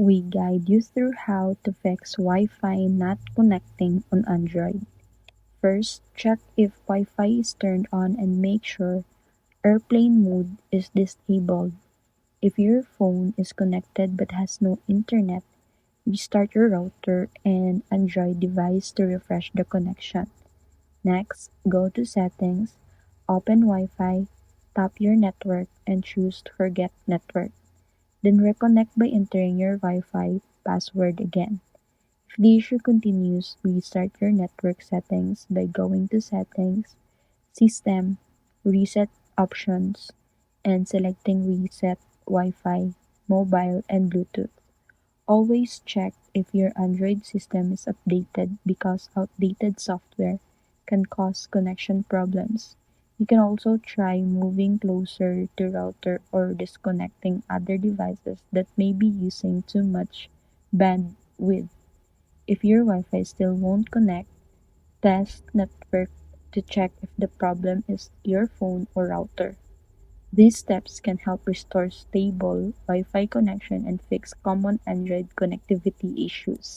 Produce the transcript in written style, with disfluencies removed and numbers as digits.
we guide you through how to fix Wi-Fi not connecting on Android. First, check if Wi-Fi is turned on and make sure airplane mode is disabled. If your phone is connected but has no internet, restart your router and Android device to refresh the connection. Next, go to Settings, open Wi-Fi, tap your network, and choose Forget Network. Then reconnect by entering your Wi-Fi password again. If the issue continues, restart your network settings by going to Settings, System, Reset Options, and selecting Reset Wi-Fi, Mobile, and Bluetooth. Always check if your Android system is updated because outdated software can cause connection problems. You can also try moving closer to router or disconnecting other devices that may be using too much bandwidth. If your Wi-Fi still won't connect, test network to check if the problem is your phone or router. These steps can help restore stable Wi-Fi connection and fix common Android connectivity issues.